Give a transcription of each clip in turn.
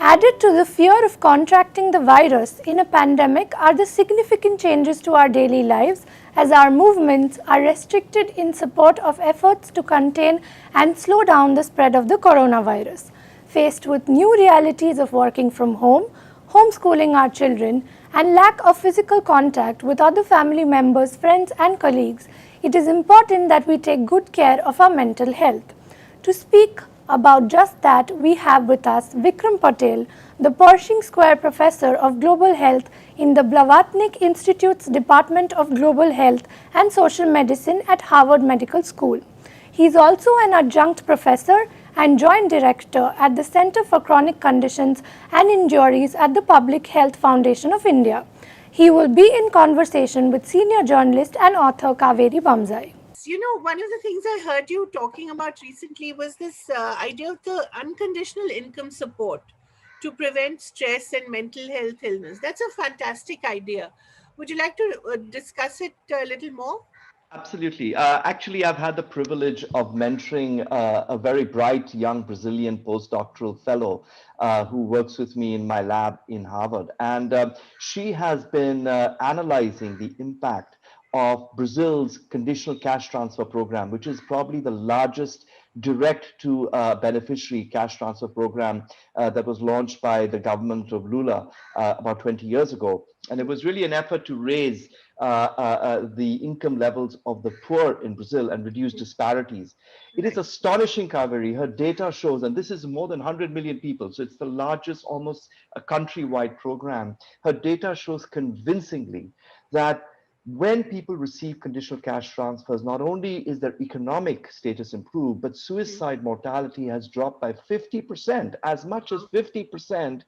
Added to the fear of contracting the virus in a pandemic are the significant changes to our daily lives as our movements are restricted in support of efforts to contain and slow down the spread of the coronavirus. Faced with new realities of working from home, homeschooling our children, and lack of physical contact with other family members, friends, and colleagues, it is important that we take good care of our mental health. To speak about just that, we have with us Vikram Patel, the Pershing Square Professor of Global Health in the Blavatnik Institute's Department of Global Health and Social Medicine at Harvard Medical School. He is also an adjunct professor and joint director at the Center for Chronic Conditions and Injuries at the Public Health Foundation of India. He will be in conversation with senior journalist and author Kaveri Bamzai. One of the things I heard you talking about recently was this idea of the unconditional income support to prevent stress and mental health illness. That's a fantastic idea. Would you like to discuss it a little more? Absolutely. Actually, I've had the privilege of mentoring a very bright young Brazilian postdoctoral fellow who works with me in my lab in Harvard. And she has been analyzing the impact of Brazil's conditional cash transfer program, which is probably the largest direct to beneficiary cash transfer program that was launched by the government of Lula about 20 years ago. And it was really an effort to raise the income levels of the poor in Brazil and reduce disparities. It is astonishing, Kaveri. Her data shows, and this is more than 100 million people, so it's the largest, almost a countrywide program. Her data shows convincingly that when people receive conditional cash transfers, not only is their economic status improved, but suicide mortality has dropped by 50%, as much as 50%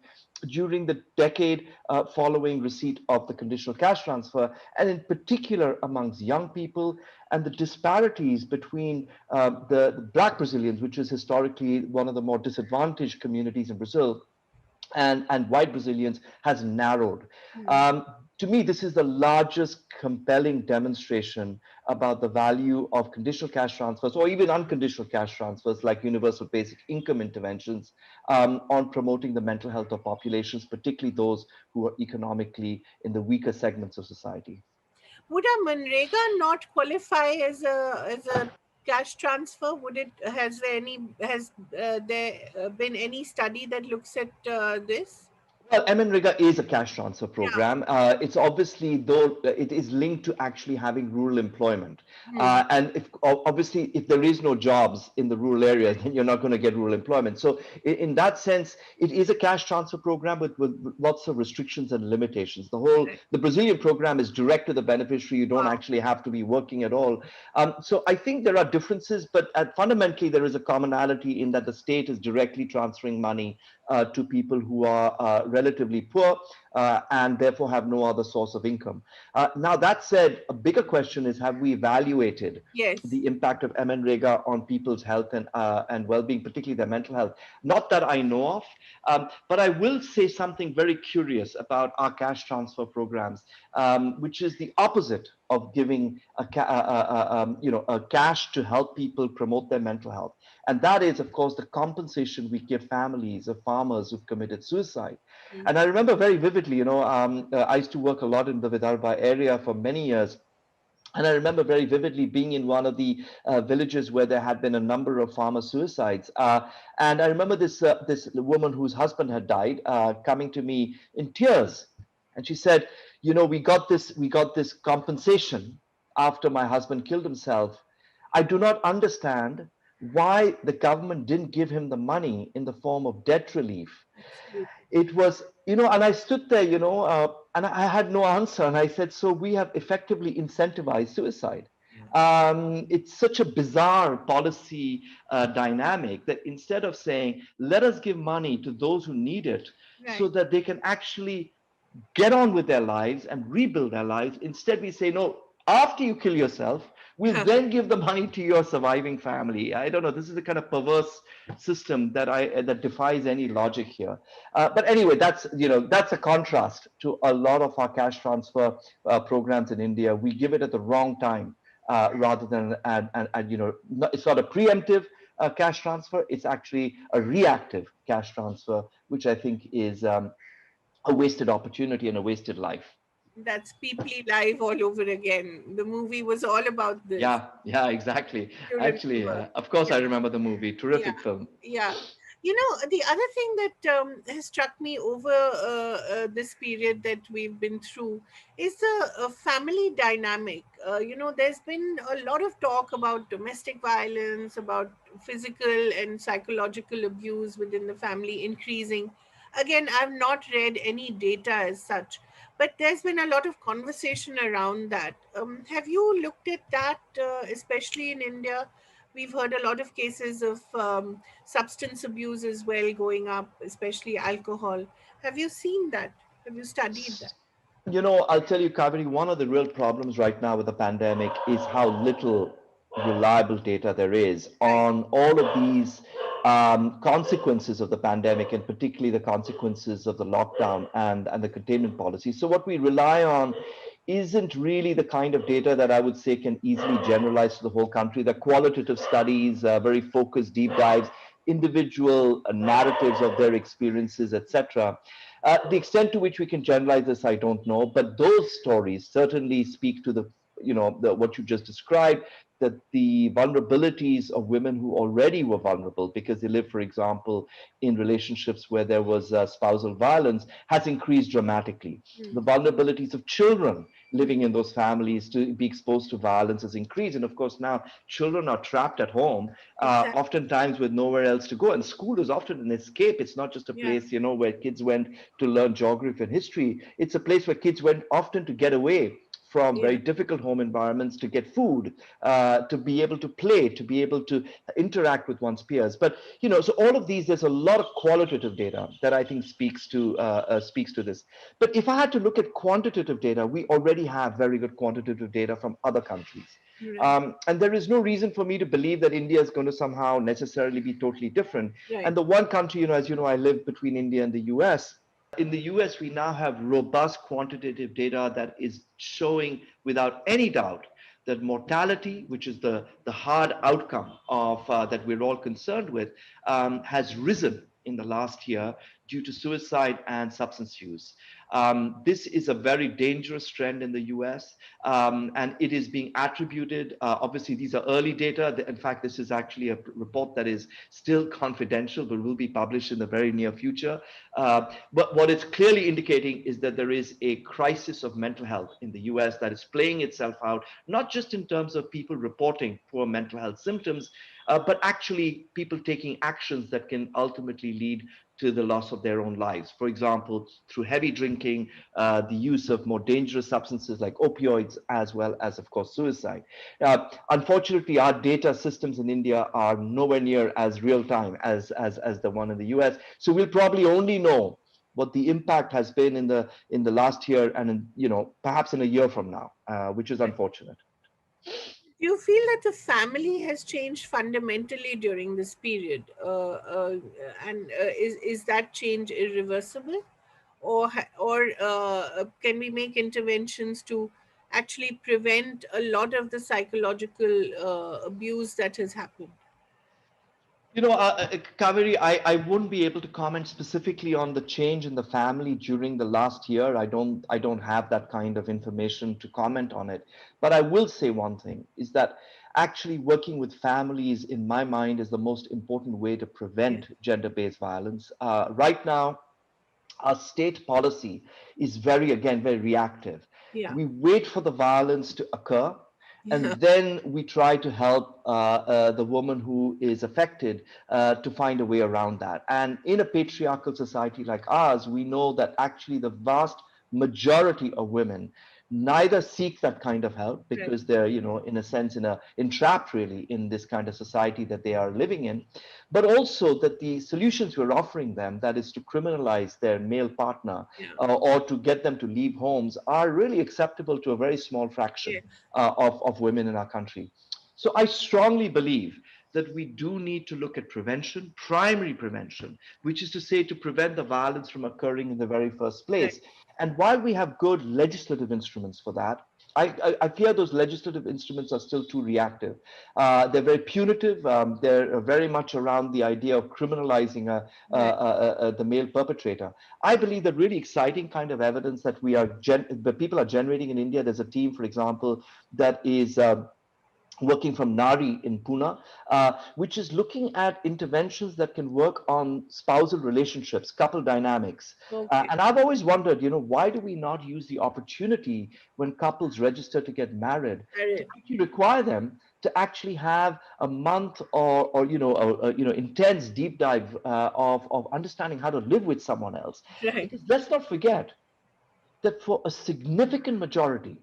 during the decade following receipt of the conditional cash transfer, and in particular amongst young people, and the disparities between the Black Brazilians, which is historically one of the more disadvantaged communities in Brazil, and white Brazilians has narrowed. To me, this is the largest compelling demonstration about the value of conditional cash transfers or even unconditional cash transfers like universal basic income interventions on promoting the mental health of populations, particularly those who are economically in the weaker segments of society. Would a Manrega not qualify as a cash transfer? Would it has there been any study that looks at this? Well, MNREGA is a cash transfer Yeah. program. It's obviously, though, it is linked to actually having rural employment. And if obviously, if there is no jobs in the rural areas, then you're not going to get rural employment. So, in that sense, it is a cash transfer program with lots of restrictions and limitations. The Brazilian program is direct to the beneficiary. You don't actually have to be working at all. So, I think there are differences, but fundamentally, there is a commonality in that the state is directly transferring money to people who are relatively poor and therefore have no other source of income. Now, that said, a bigger question is, have we evaluated Yes. the impact of MNREGA on people's health and well-being, particularly their mental health? Not that I know of, but I will say something very curious about our cash transfer programs, which is the opposite of giving a cash to help people promote their mental health. And that is, of course, the compensation we give families of farmers who've committed suicide. And I remember very vividly, I used to work a lot in the Vidarbha area for many years. And I remember very vividly being in one of the villages where there had been a number of farmer suicides. And I remember this woman whose husband had died coming to me in tears. And she said, we got this compensation after my husband killed himself. I do not understand why the government didn't give him the money in the form of debt relief. It was, and I stood there, and I had no answer. And I said, so we have effectively incentivized suicide. It's such a bizarre policy dynamic that instead of saying, let us give money to those who need it so Right. that they can actually get on with their lives and rebuild their lives. Instead, we say, no, after you kill yourself, we'll then give the money to your surviving family. I don't know. This is a kind of perverse system that defies any logic here. But anyway, that's a contrast to a lot of our cash transfer programs in India. We give it at the wrong time rather than it's not a preemptive cash transfer. It's actually a reactive cash transfer, which I think is a wasted opportunity and a wasted life. That's People Live all over again. The movie was all about this. Yeah, yeah, exactly. You Actually, remember? of course, I Yeah. remember the movie. Yeah, Terrific film. yeah. You know, the other thing that has struck me over this period that we've been through is the family dynamic. You know, there's been a lot of talk about domestic violence, about physical and psychological abuse within the family increasing. Again, I've not read any data as such, but there's been a lot of conversation around that. Have you looked at that, especially in India? We've heard a lot of cases of substance abuse as well going up, especially alcohol. Have you seen that? Have you studied that? I'll tell you, Kaveri, one of the real problems right now with the pandemic is how little reliable data there is Right. on all of these consequences of the pandemic, and particularly the consequences of the lockdown and the containment policy. So, what we rely on isn't really the kind of data that I would say can easily generalize to the whole country. The qualitative studies, very focused deep dives, individual narratives of their experiences, etc. The extent to which we can generalize this, I don't know, but those stories certainly speak to what you just described, that the vulnerabilities of women who already were vulnerable because they live, for example, in relationships where there was spousal violence, has increased dramatically. The Mm. vulnerabilities of children Mm. living in those families to be exposed to violence has increased. And of course, now children are trapped at home, Exactly. oftentimes with nowhere else to go. And school is often an escape. It's not just a Yeah. place, where kids went to learn geography and history. It's a place where kids went often to get away from Yeah. very difficult home environments, to get food, to be able to play, to be able to interact with one's peers. But so all of these, there's a lot of qualitative data that I think speaks to this. But if I had to look at quantitative data, we already have very good quantitative data from other countries. Right. And there is no reason for me to believe that India is going to somehow necessarily be totally different. Right. And the one country, as you know, I live between India and the US. In the US, we now have robust quantitative data that is showing without any doubt that mortality, which is the hard outcome of that we're all concerned with, has risen in the last year due to suicide and substance use. This is a very dangerous trend in the US, and it is being attributed. Obviously, these are early data. In fact, this is actually a report that is still confidential, but will be published in the very near future. But what it's clearly indicating is that there is a crisis of mental health in the US that is playing itself out, not just in terms of people reporting poor mental health symptoms, but actually people taking actions that can ultimately lead to the loss of their own lives. For example, through heavy drinking, the use of more dangerous substances like opioids, as well as, of course, suicide. Unfortunately, our data systems in India are nowhere near as real time as the one in the US. So we'll probably only know what the impact has been in the last year, and perhaps in a year from now, which is unfortunate. Do you feel that the family has changed fundamentally during this period? And is that change irreversible? Or can we make interventions to actually prevent a lot of the psychological abuse that has happened? Kaveri, I wouldn't be able to comment specifically on the change in the family during the last year. I don't have that kind of information to comment on it. But I will say one thing is that actually working with families, in my mind, is the most important way to Yeah. prevent gender-based violence. Right now, our state policy is very reactive. Yeah. We wait for the violence to occur, Yeah. and then we try to help the woman who is affected to find a way around that. And in a patriarchal society like ours, we know that actually the vast majority of women neither seek that kind of help Right. because they're, in a sense, entrapped really in this kind of society that they are living in, but also that the solutions we're offering them, that is to criminalize their male partner Yeah. or to get them to leave homes, are really acceptable to a very small fraction Yes. of women in our country. So I strongly believe that we do need to look at prevention, primary prevention, which is to say to prevent the violence from occurring in the very first Right. place. And while we have good legislative instruments for that, I fear those legislative instruments are still too reactive. They're very punitive. They're very much around the idea of criminalizing Right. the male perpetrator. I believe that really exciting kind of evidence that that people are generating in India. There's a team, for example, that is working from Nari in Pune, which is looking at interventions that can work on spousal relationships, couple dynamics. Okay. And I've always wondered, why do we not use the opportunity when couples register to get married to Married. actually require them to actually have a month or intense deep dive of understanding how to live with someone else? Right. Because let's not forget that for a significant majority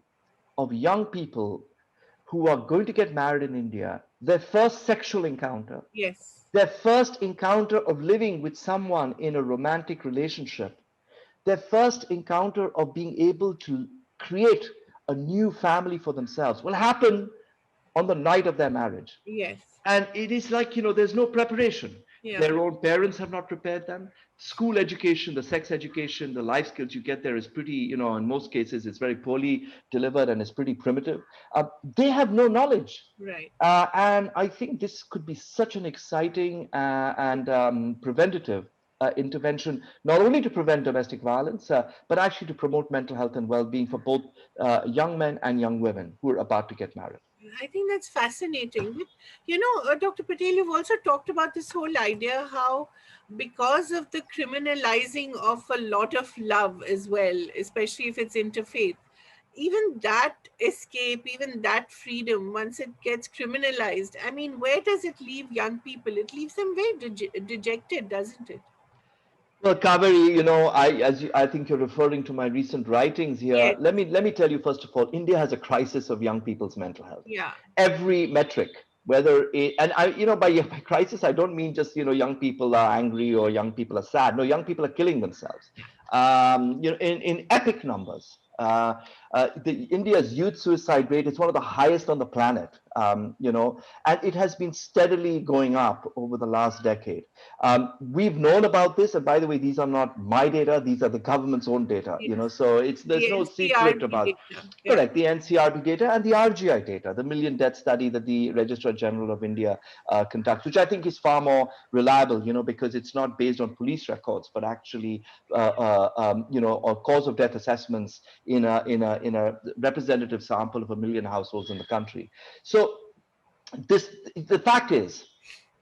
of young people who are going to get married in India, their first sexual encounter, Yes. their first encounter of living with someone in a romantic relationship, their first encounter of being able to create a new family for themselves will happen on the night of their marriage. Yes. And it is like, there's no preparation. Yeah. Their own parents have not prepared them. School education, the sex education, the life skills you get there is pretty, in most cases, it's very poorly delivered and it's pretty primitive. They have no knowledge. Right. And I think this could be such an exciting and preventative intervention, not only to prevent domestic violence, but actually to promote mental health and well being for both young men and young women who are about to get married. I think that's fascinating. But, Dr. Patel, you've also talked about this whole idea how, because of the criminalizing of a lot of love as well, especially if it's interfaith, even that escape, even that freedom, once it gets criminalized, I mean, where does it leave young people? It leaves them very dejected, doesn't it? Well, Kaveri, I think you're referring to my recent writings here. Yes. Let me tell you first of all, India has a crisis of young people's mental health. Yeah. Every metric, and by crisis, I don't mean just young people are angry or young people are sad. No, young people are killing themselves. In epic numbers. The India's youth suicide rate is one of the highest on the planet. And it has been steadily going up over the last decade. We've known about this, and by the way, these are not my data; these are the government's own data. Yes. So there's The no secret NCRB about. data. Yeah. Correct, the NCRB data and the RGI data, the Million Death Study that the Registrar General of India conducts, which I think is far more reliable, because it's not based on police records, but actually, or cause of death assessments in a representative sample of 1 million households in the country. So the fact is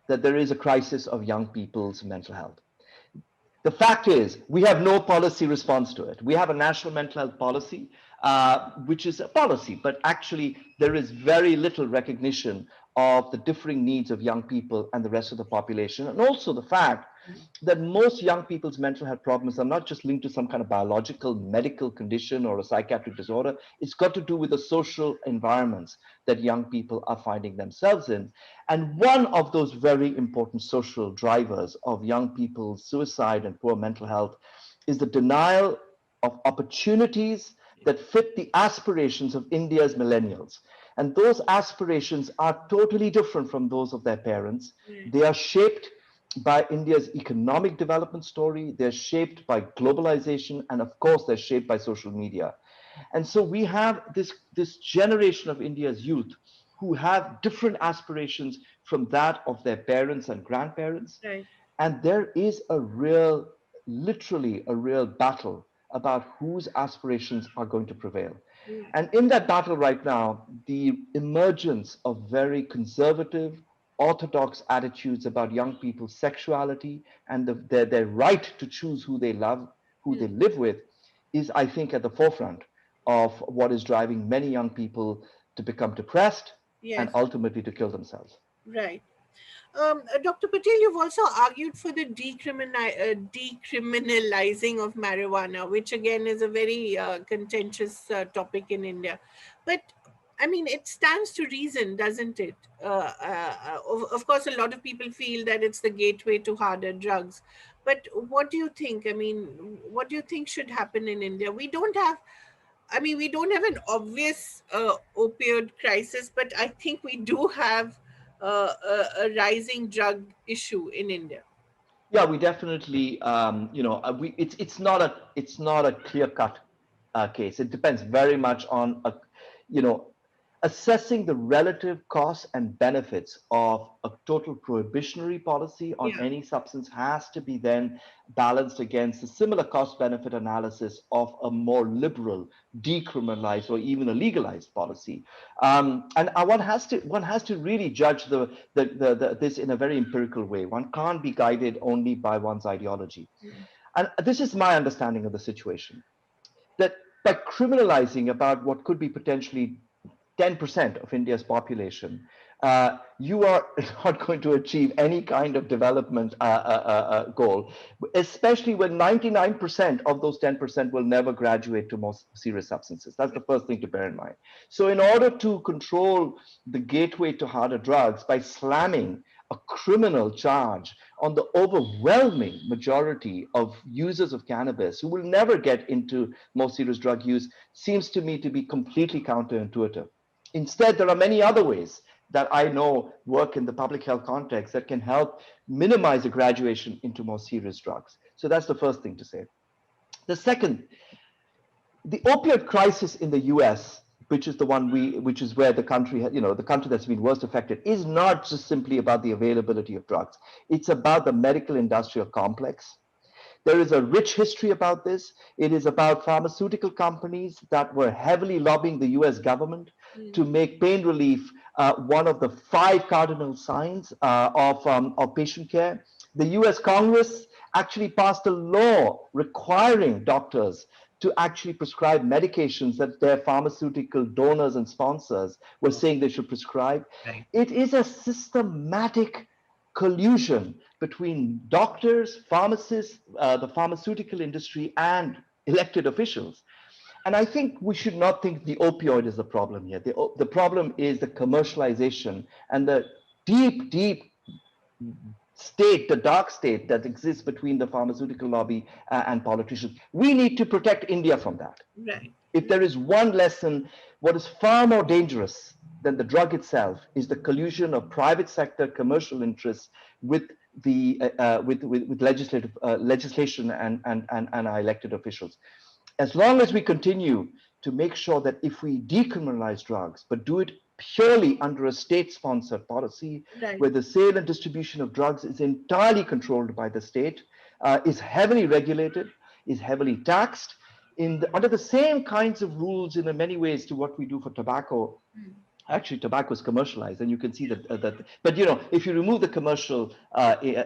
that there is a crisis of young people's mental health. The fact is, we have no policy response to it. We have a national mental health policy, which is a policy, but actually there is very little recognition of the differing needs of young people and the rest of the population. And also the fact that most young people's mental health problems are not just linked to some kind of biological medical condition or a psychiatric disorder. It's got to do with the social environments that young people are finding themselves in. And one of those very important social drivers of young people's suicide and poor mental health is the denial of opportunities that fit the aspirations of India's millennials. And those aspirations are totally different from those of their parents. Right. They are shaped by India's economic development story, they're shaped by globalization, and of course, they're shaped by social media. And so we have this generation of India's youth who have different aspirations from that of their parents and grandparents. Right. And there is literally a real battle about whose aspirations are going to prevail. Yeah. And in that battle right now, the emergence of very conservative, orthodox attitudes about young people's sexuality and their right to choose who they love, who they live with, is, I think, at the forefront of what is driving many young people to become depressed and Yes. ultimately to kill themselves. Right. Dr. Patel, you've also argued for the decriminalizing of marijuana, which again is a very contentious topic in India. But I mean, it stands to reason, doesn't it? Of course, a lot of people feel that it's the gateway to harder drugs. But what do you think? I mean, what do you think should happen in India? We don't have an obvious opioid crisis, but I think we do have a rising drug issue in India. Yeah, we definitely, it's not a clear cut case. It depends very much on you know, assessing the relative costs and benefits of a total prohibitionary policy on Yeah. any substance has to be then balanced against the similar cost benefit analysis of a more liberal, decriminalized, or even a legalized policy. And one has to really judge this in a very empirical way. One can't be guided only by one's ideology. Mm. And this is my understanding of the situation, that by criminalizing about what could be potentially 10% of India's population, you are not going to achieve any kind of development goal, especially when 99% of those 10% will never graduate to more serious substances. That's the first thing to bear in mind. So, in order to control the gateway to harder drugs by slamming a criminal charge on the overwhelming majority of users of cannabis who will never get into more serious drug use seems to me to be completely counterintuitive. Instead, there are many other ways that I know work in the public health context that can help minimize the graduation into more serious drugs. So that's the first thing to say. The second, the opioid crisis in the US, which is where the country, the country that's been worst affected, is not just simply about the availability of drugs. It's about the medical industrial complex. There is a rich history about this. It is about pharmaceutical companies that were heavily lobbying the US government to Mm. make pain relief one of the five cardinal signs of patient care. The US Congress actually passed a law requiring doctors to actually prescribe medications that their pharmaceutical donors and sponsors were saying they should prescribe. Right. It is a systematic collusion between doctors, pharmacists, the pharmaceutical industry, and elected officials. And I think we should not think the opioid is the problem here. The problem is the commercialization and the deep, deep state, the dark state that exists between the pharmaceutical lobby and politicians. We need to protect India from that. Right. If there is one lesson, what is far more dangerous than the drug itself is the collusion of private sector commercial interests with with legislation and our elected officials. As long as we continue to make sure that if we decriminalize drugs, but do it purely under a state-sponsored policy, Right. where the sale and distribution of drugs is entirely controlled by the state, is heavily regulated, is heavily taxed, under the same kinds of rules in many ways to what we do for tobacco. Mm. Actually, tobacco is commercialized, and you can see that. But if you remove the commercial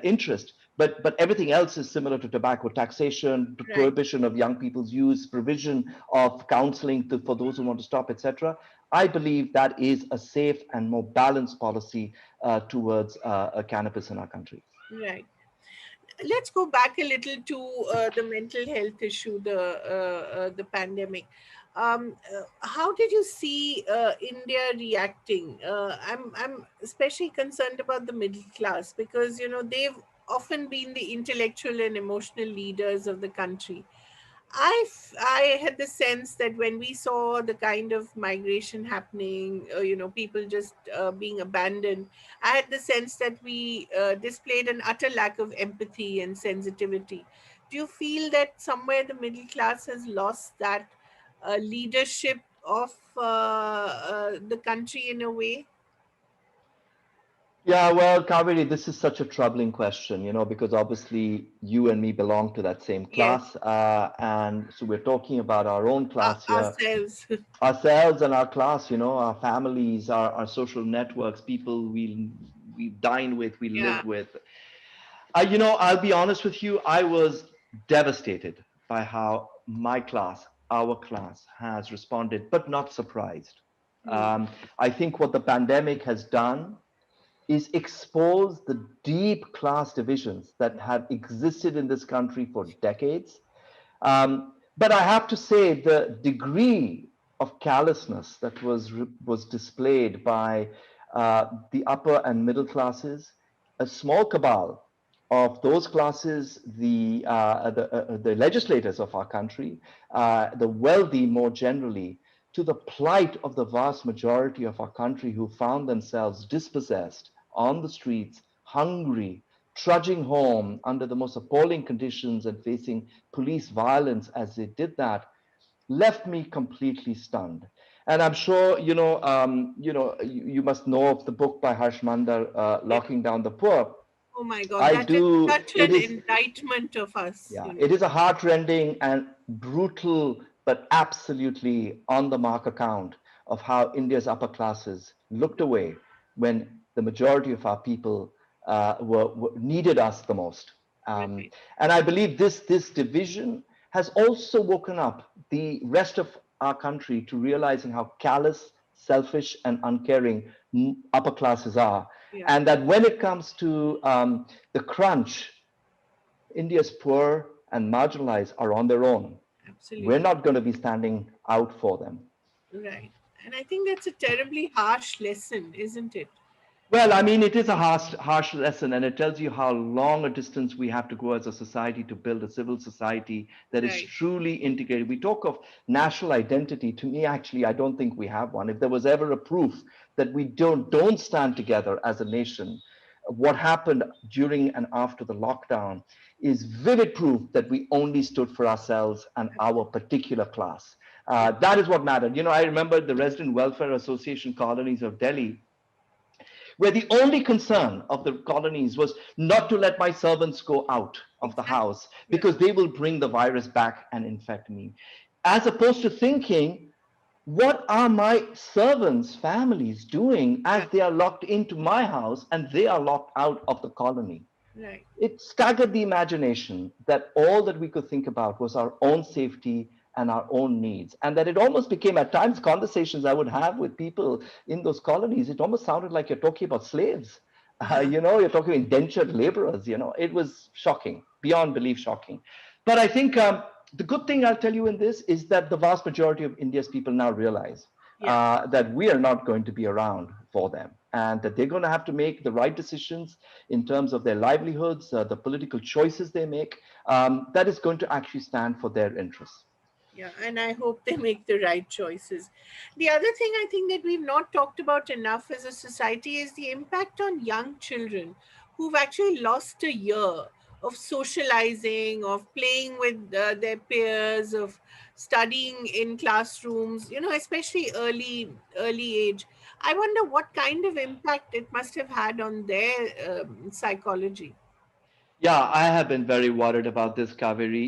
interest, but everything else is similar to tobacco: taxation, Right. prohibition of young people's use, provision of counseling for those who want to stop, etc. I believe that is a safe and more balanced policy towards cannabis in our country. Right. Let's go back a little to the mental health issue, the pandemic. How did you see India reacting? I'm especially concerned about the middle class because they've often been the intellectual and emotional leaders of the country. I had the sense that when we saw the kind of migration happening, people just being abandoned, I had the sense that we displayed an utter lack of empathy and sensitivity. Do you feel that somewhere the middle class has lost that leadership of the country in a way? Yeah, well, Kaveri, this is such a troubling question, because obviously you and me belong to that same Yes, class. And so we're talking about our own class here, ourselves. ourselves and our class, our families, our social networks, people we dine with, we Yeah. live with. I'll be honest with you, I was devastated by how my class, our class, has responded, but not surprised. Hmm. Um, I think what the pandemic has done is expose the deep class divisions that have existed in this country for decades. But I have to say, the degree of callousness that was displayed by the upper and middle classes, a small cabal of those classes, the legislators of our country, the wealthy more generally, to the plight of the vast majority of our country who found themselves dispossessed on the streets, hungry, trudging home under the most appalling conditions and facing police violence as they did that, left me completely stunned. And I'm sure, you must know of the book by Harsh Mandar, Yeah. Locking Down the Poor. Oh my God, I that is do. such It an is, indictment of us, yeah, you know. it is a heartrending and brutal, but absolutely on the mark account of how India's upper classes looked away when the majority of our people needed us the most. Um, Right. and I believe this division has also woken up the rest of our country to realizing how callous, selfish, and uncaring upper classes are, Yeah, and that when it comes to the crunch, India's poor and marginalized are on their own. We're absolutely. not going to be standing out for them. Right. And I think that's a terribly harsh lesson, isn't it? Well, I mean, it is a harsh lesson, and it tells you how long a distance we have to go as a society to build a civil society that is Right. truly integrated. We talk of national identity. To me, actually, I don't think we have one. If there was ever a proof that we don't stand together as a nation, what happened during and after the lockdown is vivid proof that we only stood for ourselves and our particular class. Yeah. That is what mattered. I remember the Resident Welfare Association colonies of Delhi, where the only concern of the colonies was not to let my servants go out of the Exactly. house Yeah. because they will bring the virus back and infect me. As opposed to thinking, what are my servants' families doing Yeah. as they are locked into my house and they are locked out of the colony? Right. It staggered the imagination that all that we could think about was our own safety and our own needs. And that it almost became, at times, conversations I would have with people in those colonies. It almost sounded like you're talking about slaves. You're talking indentured laborers. It was shocking, beyond belief shocking. But I think the good thing I'll tell you in this is that the vast majority of India's people now realize Yeah. that we are not going to be around for them, and that they're going to have to make the right decisions in terms of their livelihoods, the political choices they make, that is going to actually stand for their interests. Yeah, and I hope they make the right choices. The other thing I think that we've not talked about enough as a society is the impact on young children who've actually lost a year of socializing, of playing with their peers, of studying in classrooms, especially early age. I wonder what kind of impact it must have had on their psychology. Yeah, I have been very worried about this, Kaveri.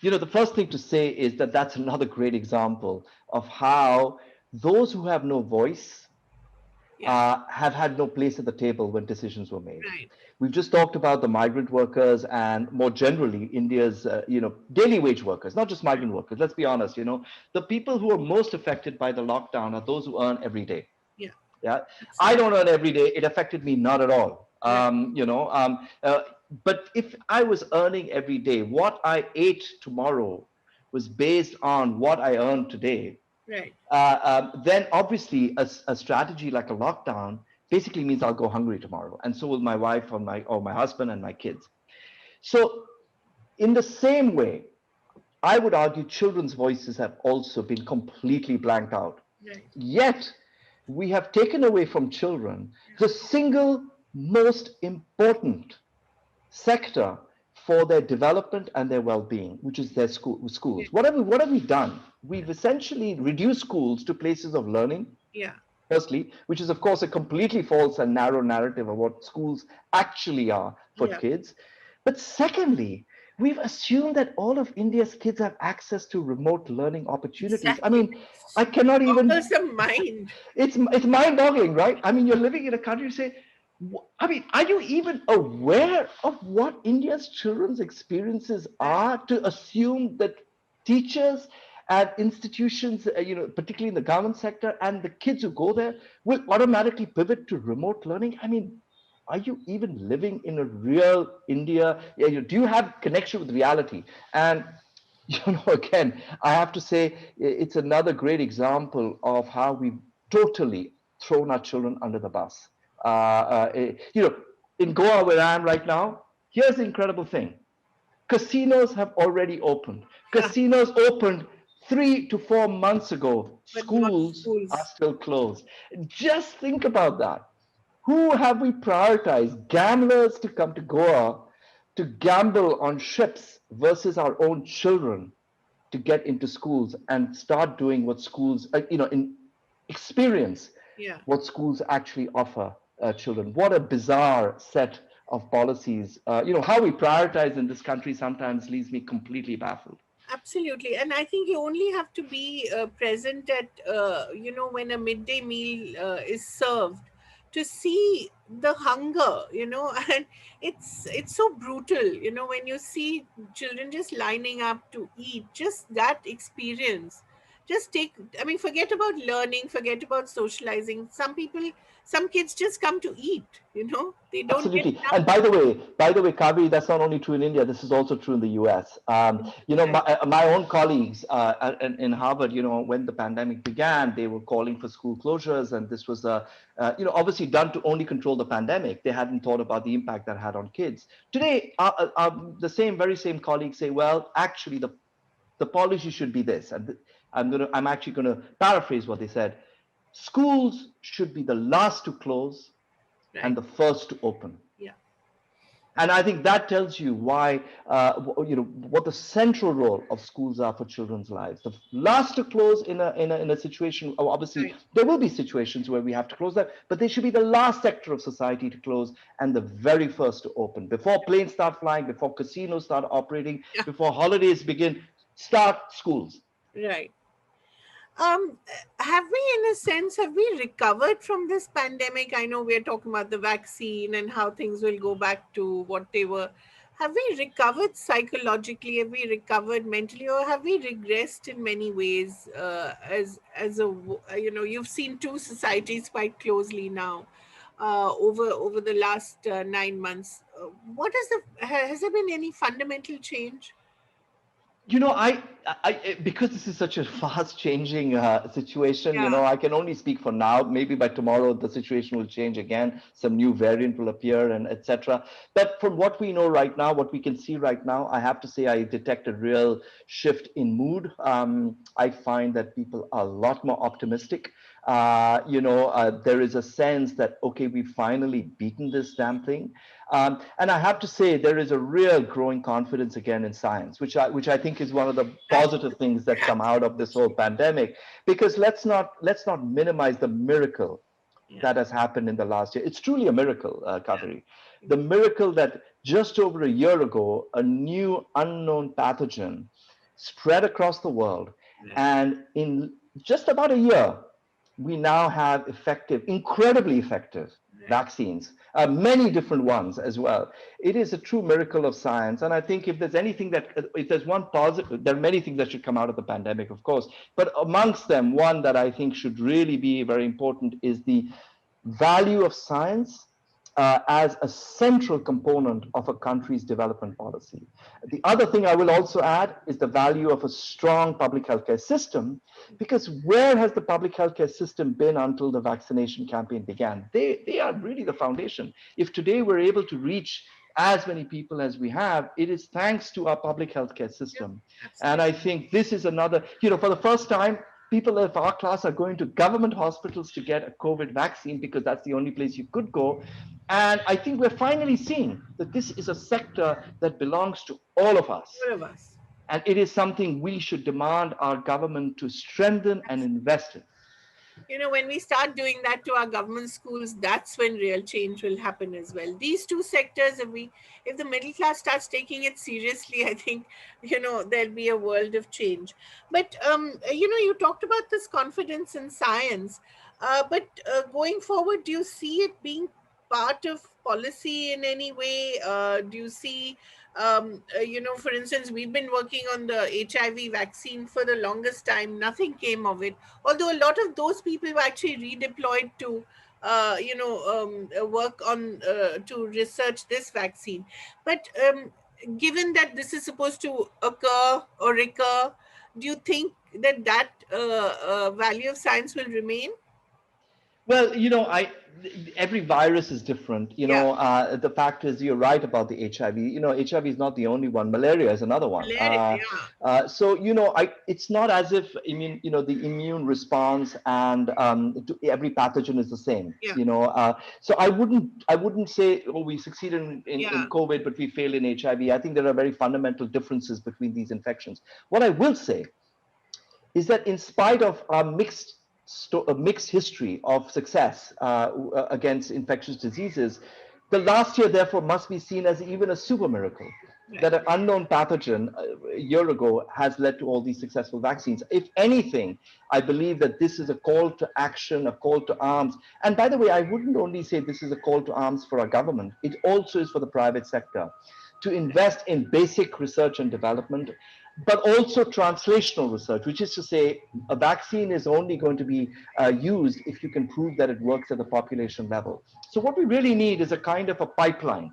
The first thing to say is that that's another great example of how those who have no voice Yeah, have had no place at the table when decisions were made. right. We've just talked about the migrant workers and more generally India's, daily wage workers, not just migrant workers. Let's be honest, the people who are most affected by the lockdown are those who earn every day. Yeah, Yeah, I absolutely. don't earn every day. It affected me not at all. Right, But if I was earning every day, what I ate tomorrow was based on what I earned today. right. Then obviously a strategy like a lockdown basically means I'll go hungry tomorrow, and so will my wife or my husband and my kids. So in the same way, I would argue children's voices have also been completely blanked out. Right. Yet we have taken away from children Yeah. the single most important sector for their development and their well-being, which is their Yeah. schools. What have we done? We've essentially reduced schools to places of learning, Yeah. firstly, which is of course a completely false and narrow narrative of what schools actually are for Yeah. kids. But secondly, we've assumed that all of India's kids have access to remote learning opportunities. I Exactly. mean, I cannot even, Boggles the mind. it's mind-boggling, right? I mean, you're living in a country, you say, I mean, are you even aware of what India's children's experiences Right. are to assume that teachers and institutions, particularly in the government sector, and the kids who go there will automatically pivot to remote learning? I mean, are you even living in a real India? Yeah, do you have connection with reality? And again, I have to say it's another great example of how we've totally thrown our children under the bus. In Goa, where I am right now, here's the incredible thing: casinos have already opened. Casinos opened 3 to 4 months ago. But not Schools are schools. still closed. Just think about that. Who have we prioritized? Gamblers to come to Goa to gamble on ships versus our own children to get into schools and start doing what schools, in experience Yeah. what schools actually offer children. What a bizarre set of policies. How we prioritize in this country sometimes leaves me completely baffled. Absolutely, and I think you only have to be present at when a midday meal is served to see the hunger, and it's so brutal, when you see children just lining up to eat. Just that experience, just take. I mean, forget about learning, forget about socializing. Some kids just come to eat. They don't get Absolutely. enough. And by the way, Kaveri, that's not only true in India. This is also true in the U.S. Right. My own colleagues in Harvard, when the pandemic began, they were calling for school closures, and this was, obviously done to only control the pandemic. They hadn't thought about the impact that had on kids. Today, the very same colleagues say, well, actually, the policy should be this, and I'm actually going to paraphrase what they said. Schools should be the last to close and Right. the first to open. Yeah. And I think that tells you why, what the central role of schools are for children's lives. The last to close in a situation. Obviously, Right. there will be situations where we have to close that, but they should be the last sector of society to close and the very first to open. Before planes start flying, before casinos start operating, Yeah. before holidays begin, start schools. Right. Um, have we, in a sense, have we recovered from this pandemic? I know we're talking about the vaccine and how things will go back to what they were. Have we recovered psychologically? Have we recovered mentally, or have we regressed in many ways? You've seen two societies quite closely now, over the last 9 months. What is has there been any fundamental change? Because this is such a fast changing situation, Yeah. I can only speak for now. Maybe by tomorrow, the situation will change again. Some new variant will appear and etc. But from what we know right now, what we can see right now, I have to say I detect a real shift in mood. I find that people are a lot more optimistic. There is a sense that, okay, we've finally beaten this damn thing. And I have to say, there is a real growing confidence again in science, which I think is one of the positive things that come out of this whole pandemic. Because let's not minimize the miracle Yeah. that has happened in the last year. It's truly a miracle, Yeah. Kaveri. The miracle that just over a year ago, a new unknown pathogen spread across the world, Right. and in just about a year, we now have effective, incredibly effective Right. vaccines, many different ones as well. It is a true miracle of science. And I think if there's one positive, there are many things that should come out of the pandemic, of course. But amongst them, one that I think should really be very important is the value of science as a central component of a country's development policy. The other thing I will also add is the value of a strong public healthcare system, because where has the public healthcare system been until the vaccination campaign began? They are really the foundation. If today we're able to reach as many people as we have, it is thanks to our public healthcare Yeah. system. And Absolutely. I think this is another, for the first time, people of our class are going to government hospitals to get a COVID vaccine because that's the only place you could go. And I think we're finally seeing that this is a sector that belongs to all of us. All of us. And it is something we should demand our government to strengthen and invest in. When we start doing that to our government schools, that's when real change will happen as well. These two sectors, if the middle class starts taking it seriously, I think, there'll be a world of change. But you talked about this confidence in science, but going forward, do you see it being part of policy in any way? Do you see, for instance, we've been working on the HIV vaccine for the longest time, nothing came of it, although a lot of those people were actually redeployed to work on to research this vaccine. But given that this is supposed to occur or recur, do you think that value of science will remain? Well, every virus is different. Yeah, The fact is, you're right about the HIV. HIV is not the only one. Malaria is another one. malaria. Yeah, So, it's not as if the immune response and to every pathogen is the same. yeah, So I wouldn't say, oh, we succeeded in yeah, COVID, but we failed in HIV. I think there are very fundamental differences between these infections. What I will say is that in spite of our mixed history of success against infectious diseases, the last year therefore must be seen as even a super miracle right. that an unknown pathogen a year ago has led to all these successful vaccines. If anything, I believe that this is a call to action, a call to arms. And by the way, I wouldn't only say this is a call to arms for our government, it also is for the private sector to invest in basic research and development, but also translational research, which is to say, a vaccine is only going to be used if you can prove that it works at the population level. So, what we really need is a kind of a pipeline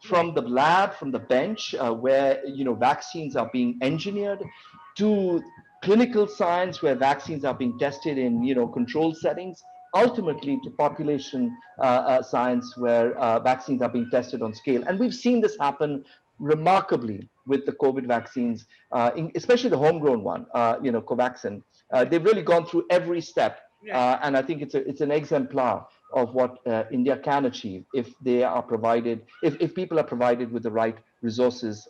Right. from the lab, from the bench, where vaccines are being engineered, to clinical science, where vaccines are being tested in controlled settings, ultimately to population science, where vaccines are being tested on scale. And we've seen this happen remarkably with the COVID vaccines, especially the homegrown one, Covaxin. Right. They've really gone through every step, Right. and I think it's an exemplar of what India can achieve if they are provided, if people are provided with the right resources,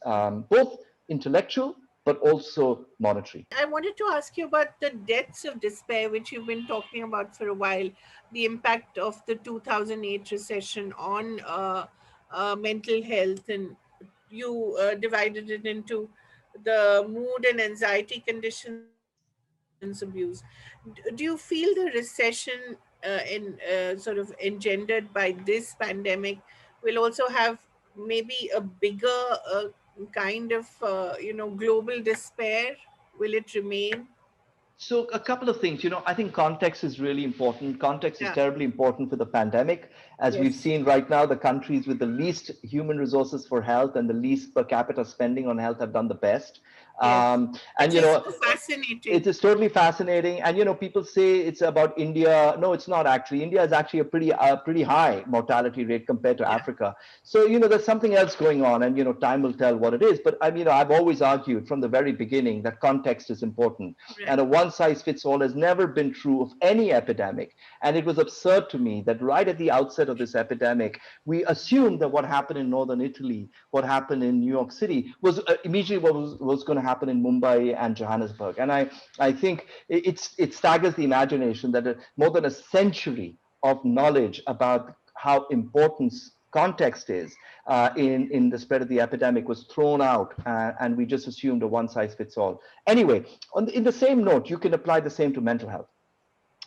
both intellectual but also monetary. I wanted to ask you about the deaths of despair, which you've been talking about for a while, the impact of the 2008 recession on mental health, and you divided it into the mood and anxiety conditions abuse. Do you feel the recession sort of engendered by this pandemic will also have maybe a bigger kind of global despair? Will it remain? So a couple of things, I think context is really important. Context is Yeah. terribly important for the pandemic. As we've Yes. seen right now, the countries with the least human resources for health and the least per capita spending on health have done the best. Yes. And Which is so fascinating. it is totally fascinating. And people say it's about India. No, it's not actually. India is actually a pretty high mortality rate compared to Yeah. Africa. So there's something else going on, and time will tell what it is. But I've always argued from the very beginning that context is important, and Right. a one size fits all has never been true of any epidemic. And it was absurd to me that right at the outset of this epidemic, we assumed that what happened in northern Italy, what happened in New York City, was immediately what was going to happen in Mumbai and Johannesburg. And I think it staggers the imagination that more than a century of knowledge about how important context is in the spread of the epidemic was thrown out, and we just assumed a one size fits all. Anyway, in the same note, you can apply the same to mental health.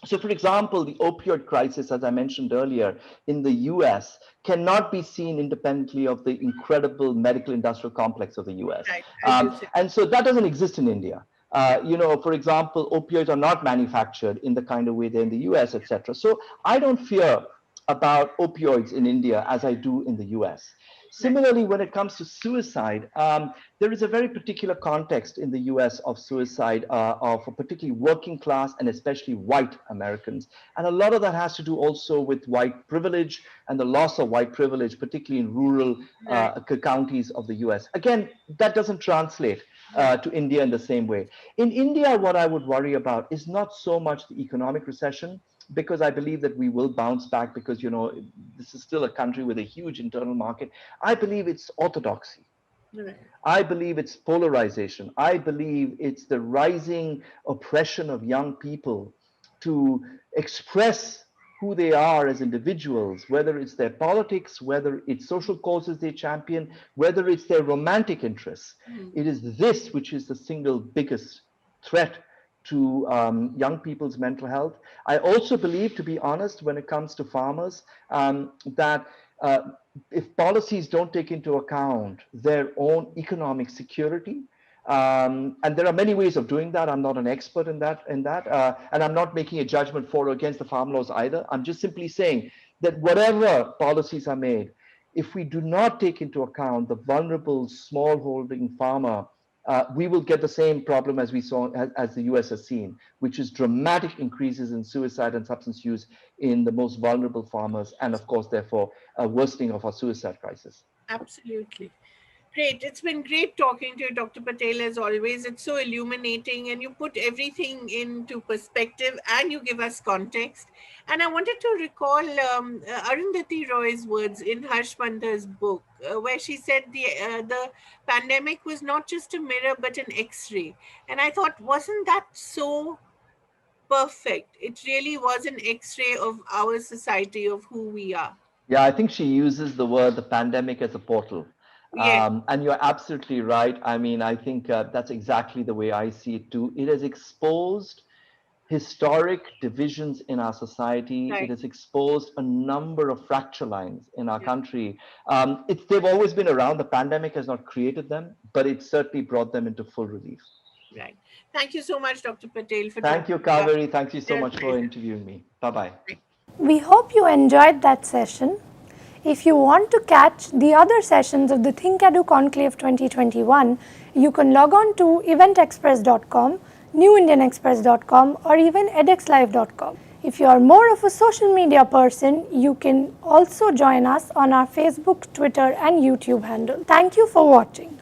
So, for example, the opioid crisis, as I mentioned earlier, in the US cannot be seen independently of the incredible medical industrial complex of the US. Right. As you said. And so that doesn't exist in India. For example, opioids are not manufactured in the kind of way they're in the US, etc. So I don't fear about opioids in India as I do in the US. Right. Similarly, when it comes to suicide, there is a very particular context in the US of suicide of particularly working class and especially white Americans. And a lot of that has to do also with white privilege and the loss of white privilege, particularly in rural Right. counties of the US. Again, that doesn't translate Right. to India in the same way. In India, what I would worry about is not so much the economic recession, because I believe that we will bounce back because, this is still a country with a huge internal market. I believe it's orthodoxy. Right. I believe it's polarization. I believe it's the rising oppression of young people to express who they are as individuals, whether it's their politics, whether it's social causes they champion, whether it's their romantic interests. Hmm. It is this which is the single biggest threat to young people's mental health. I also believe, to be honest, when it comes to farmers, that uh, if policies don't take into account their own economic security, and there are many ways of doing that. I'm not an expert in that, and I'm not making a judgment for or against the farm laws either. I'm just simply saying that whatever policies are made, if we do not take into account the vulnerable smallholding farmer we will get the same problem as we saw as the US has seen, which is dramatic increases in suicide and substance use in the most vulnerable farmers, and of course, therefore, a worsening of our suicide crisis. Absolutely. Great. It's been great talking to you, Dr. Patel, as always. It's so illuminating and you put everything into perspective and you give us context. And I wanted to recall Arundhati Roy's words in Harsh Pandhar's book, where she said the pandemic was not just a mirror but an X ray. And I thought, wasn't that so perfect? It really was an X ray of our society, of who we are. Yeah, I think she uses the word the pandemic as a portal. Yes, And you're absolutely right. I mean, I think that's exactly the way I see it too. It has exposed historic divisions in our society. It right. has exposed a number of fracture lines in our Yeah, country. They've always been around. The pandemic has not created them, but it certainly brought them into full relief. right. Thank you so much, Dr. Patel, for Thank you, talking to us. Kaveri. Thank you so Real much for pleasure. interviewing me. Bye bye. We hope you enjoyed that session. If you want to catch the other sessions of the ThinkEdu Conclave 2021, you can log on to eventexpress.com, newindianexpress.com, or even edxlive.com. If you are more of a social media person, you can also join us on our Facebook, Twitter, and YouTube handle. Thank you for watching.